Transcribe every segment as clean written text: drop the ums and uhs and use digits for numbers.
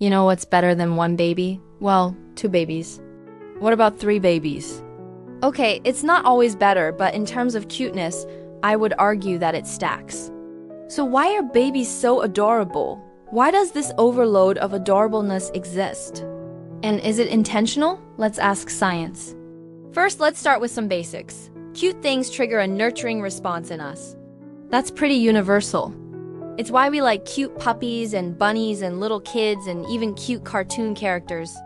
You know what's better than one baby? Well, two babies. What about three babies? Okay, it's not always better, but in terms of cuteness, I would argue that it stacks. So why are babies so adorable? Why does this overload of adorableness exist? And is it intentional? Let's ask science. First, let's start with some basics. Cute things trigger a nurturing response in us. That's pretty universal. It's why we like cute puppies and bunnies and little kids and even cute cartoon characters.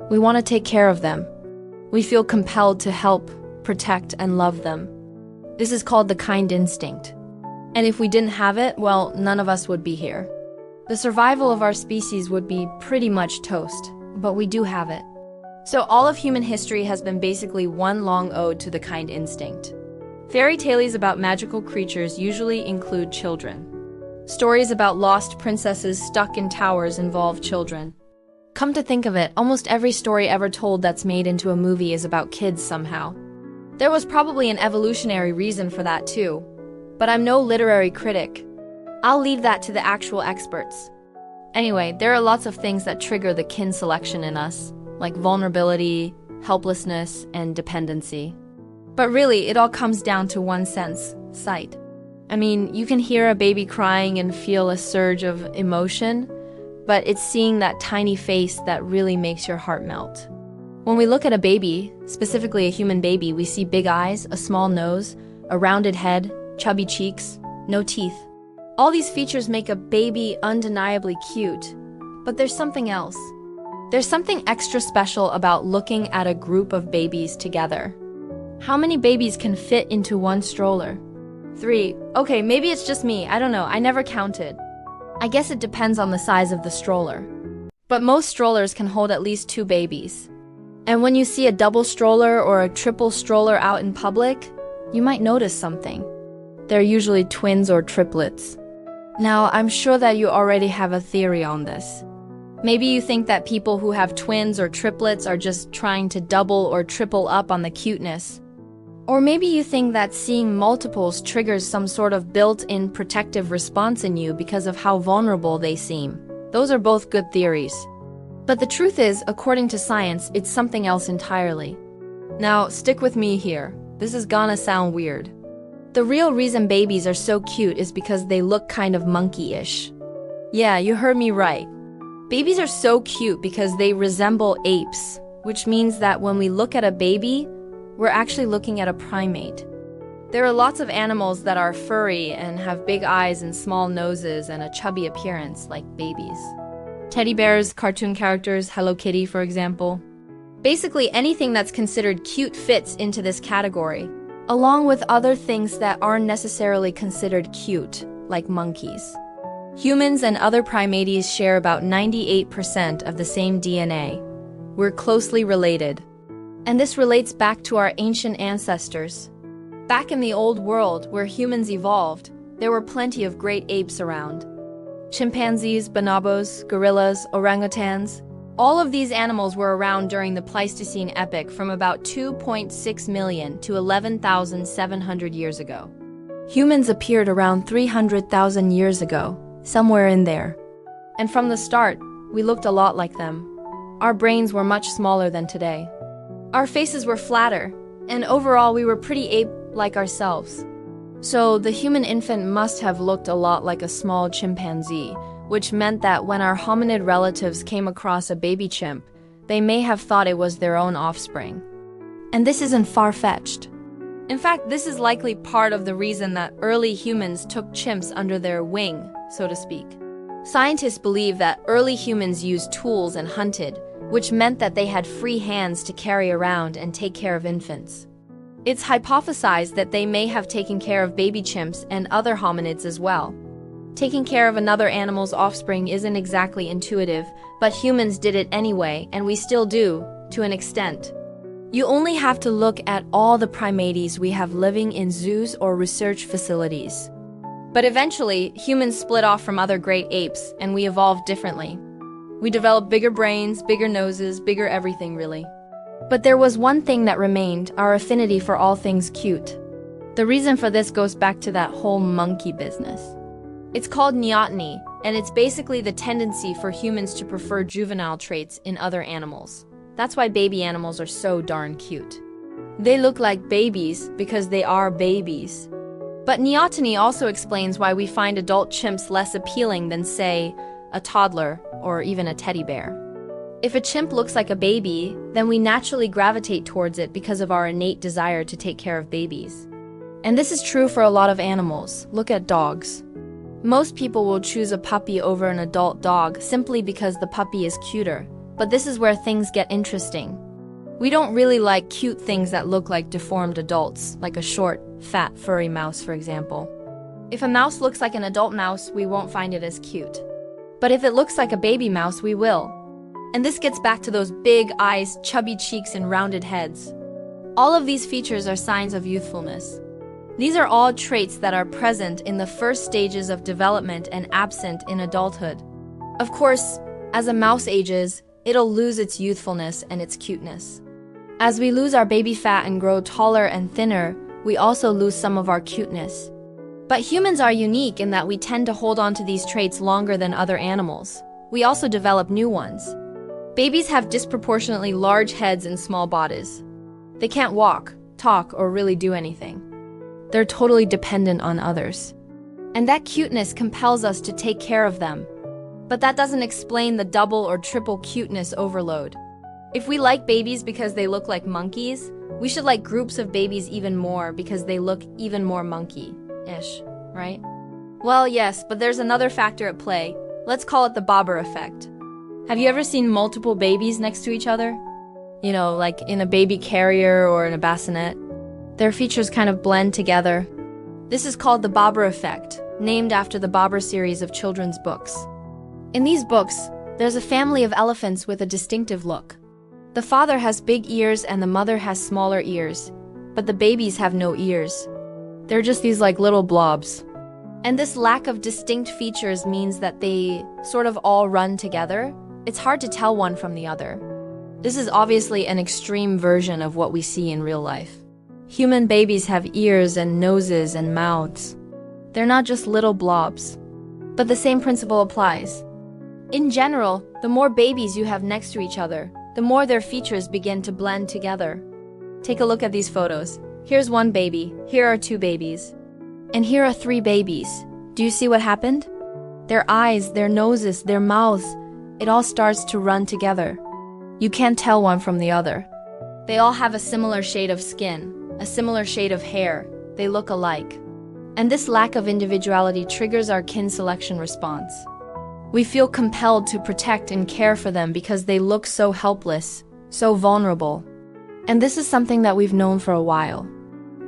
We want to take care of them. We feel compelled to help, protect, and love them. This is called the kind instinct. And if we didn't have it, well, none of us would be here. The survival of our species would be pretty much toast, but we do have it. So all of human history has been basically one long ode to the kind instinct. Fairy tales about magical creatures usually include children. Stories about lost princesses stuck in towers involve children. Come to think of it, almost every story ever told that's made into a movie is about kids somehow. There was probably an evolutionary reason for that too, but I'm no literary critic. I'll leave that to the actual experts. Anyway, there are lots of things that trigger the kin selection in us, like vulnerability, helplessness, and dependency. But really, it all comes down to one sense: sight. I mean, you can hear a baby crying and feel a surge of emotion, but it's seeing that tiny face that really makes your heart melt. When we look at a baby, specifically a human baby, we see big eyes, a small nose, a rounded head, chubby cheeks, no teeth. All these features make a baby undeniably cute, but there's something else. There's something extra special about looking at a group of babies together. How many babies can fit into one stroller? 3. Okay, maybe it's just me, I don't know, I never counted. I guess it depends on the size of the stroller. But most strollers can hold at least 2 babies. And when you see a double stroller or a triple stroller out in public, you might notice something. They're usually twins or triplets. Now, I'm sure that you already have a theory on this. Maybe you think that people who have twins or triplets are just trying to double or triple up on the cuteness. Or maybe you think that seeing multiples triggers some sort of built-in protective response in you because of how vulnerable they seem. Those are both good theories. But the truth is, according to science, it's something else entirely. Now, stick with me here. This is gonna sound weird. The real reason babies are so cute is because they look kind of monkey-ish. Yeah, you heard me right. Babies are so cute because they resemble apes, which means that when we look at a baby, we're actually looking at a primate. There are lots of animals that are furry and have big eyes and small noses and a chubby appearance, like babies. Teddy bears, cartoon characters, Hello Kitty, for example. Basically, anything that's considered cute fits into this category, along with other things that aren't necessarily considered cute, like monkeys. Humans and other primates share about 98% of the same DNA. We're closely related. And this relates back to our ancient ancestors. Back in the old world, where humans evolved, there were plenty of great apes around. Chimpanzees, bonobos, gorillas, orangutans. All of these animals were around during the Pleistocene epoch from about 2.6 million to 11,700 years ago. Humans appeared around 300,000 years ago, somewhere in there. And from the start, we looked a lot like them. Our brains were much smaller than today. Our faces were flatter, and overall we were pretty ape-like ourselves. So the human infant must have looked a lot like a small chimpanzee, which meant that when our hominid relatives came across a baby chimp, they may have thought it was their own offspring. And this isn't far-fetched. In fact, this is likely part of the reason that early humans took chimps under their wing, so to speak. Scientists believe that early humans used tools and hunted, which meant that they had free hands to carry around and take care of infants. It's hypothesized that they may have taken care of baby chimps and other hominids as well. Taking care of another animal's offspring isn't exactly intuitive, but humans did it anyway, and we still do, to an extent. You only have to look at all the primates we have living in zoos or research facilities. But eventually, humans split off from other great apes, and we evolved differently. We developed bigger brains, bigger noses, bigger everything, really. But there was one thing that remained, our affinity for all things cute. The reason for this goes back to that whole monkey business. It's called neoteny, and it's basically the tendency for humans to prefer juvenile traits in other animals. That's why baby animals are so darn cute. They look like babies because they are babies. But neoteny also explains why we find adult chimps less appealing than, say, a toddler or even a teddy bear. If a chimp looks like a baby, then we naturally gravitate towards it because of our innate desire to take care of babies. And this is true for a lot of animals. Look at dogs. Most people will choose a puppy over an adult dog simply because the puppy is cuter. But this is where things get interesting. We don't really like cute things that look like deformed adults, like a short, fat, furry mouse, for example. If a mouse looks like an adult mouse, we won't find it as cute. But if it looks like a baby mouse, we will. And this gets back to those big eyes, chubby cheeks, and rounded heads. All of these features are signs of youthfulness. These are all traits that are present in the first stages of development and absent in adulthood. Of course, as a mouse ages, it'll lose its youthfulness and its cuteness. As we lose our baby fat and grow taller and thinner, we also lose some of our cuteness. But humans are unique in that we tend to hold on to these traits longer than other animals. We also develop new ones. Babies have disproportionately large heads and small bodies. They can't walk, talk, or really do anything. They're totally dependent on others. And that cuteness compels us to take care of them. But that doesn't explain the double or triple cuteness overload. If we like babies because they look like monkeys, we should like groups of babies even more because they look even more monkey-ish, right? Well, yes, but there's another factor at play. Let's call it the bobber effect. Have you ever seen multiple babies next to each other? You know, like in a baby carrier or in a bassinet. Their features kind of blend together. This is called the bobber effect, named after the Bobber series of children's books. In these books, there's a family of elephants with a distinctive look. The father has big ears and the mother has smaller ears, but the babies have no ears. They're just these like little blobs. And this lack of distinct features means that they sort of all run together. It's hard to tell one from the other. This is obviously an extreme version of what we see in real life. Human babies have ears and noses and mouths. They're not just little blobs. But the same principle applies. In general, the more babies you have next to each other, the more their features begin to blend together. Take a look at these photos. Here's one baby, here are two babies, and here are three babies. Do you see what happened? Their eyes, their noses, their mouths, it all starts to run together. You can't tell one from the other. They all have a similar shade of skin, a similar shade of hair. They look alike. And this lack of individuality triggers our kin selection response. We feel compelled to protect and care for them because they look so helpless, so vulnerable. And this is something that we've known for a while.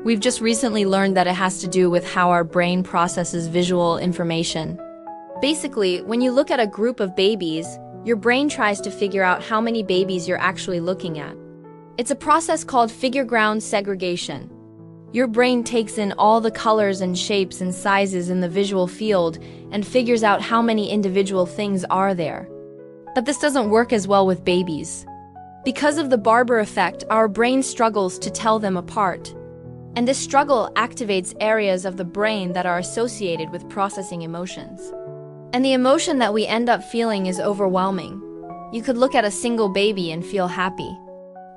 We've just recently learned that it has to do with how our brain processes visual information. Basically, when you look at a group of babies, your brain tries to figure out how many babies you're actually looking at. It's a process called figure ground segregation. Your brain takes in all the colors and shapes and sizes in the visual field and figures out how many individual things are there. But this doesn't work as well with babies. Because of the Barber effect, our brain struggles to tell them apart. And this struggle activates areas of the brain that are associated with processing emotions. And the emotion that we end up feeling is overwhelming. You could look at a single baby and feel happy.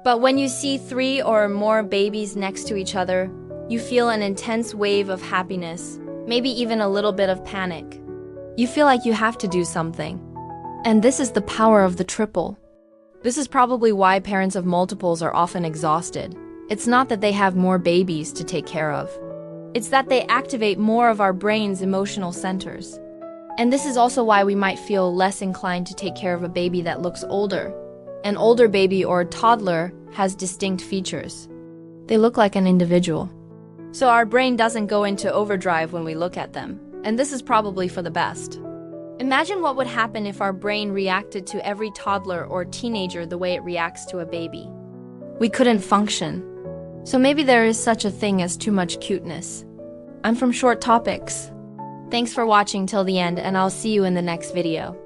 But when you see 3 or more babies next to each other, you feel an intense wave of happiness, maybe even a little bit of panic. You feel like you have to do something. And this is the power of the triple. This is probably why parents of multiples are often exhausted. It's not that they have more babies to take care of. It's that they activate more of our brain's emotional centers. And this is also why we might feel less inclined to take care of a baby that looks older. An older baby or toddler has distinct features. They look like an individual. So our brain doesn't go into overdrive when we look at them. And this is probably for the best. Imagine what would happen if our brain reacted to every toddler or teenager the way it reacts to a baby. We couldn't function. So maybe there is such a thing as too much cuteness. I'm from Short Topics. Thanks for watching till the end, and I'll see you in the next video.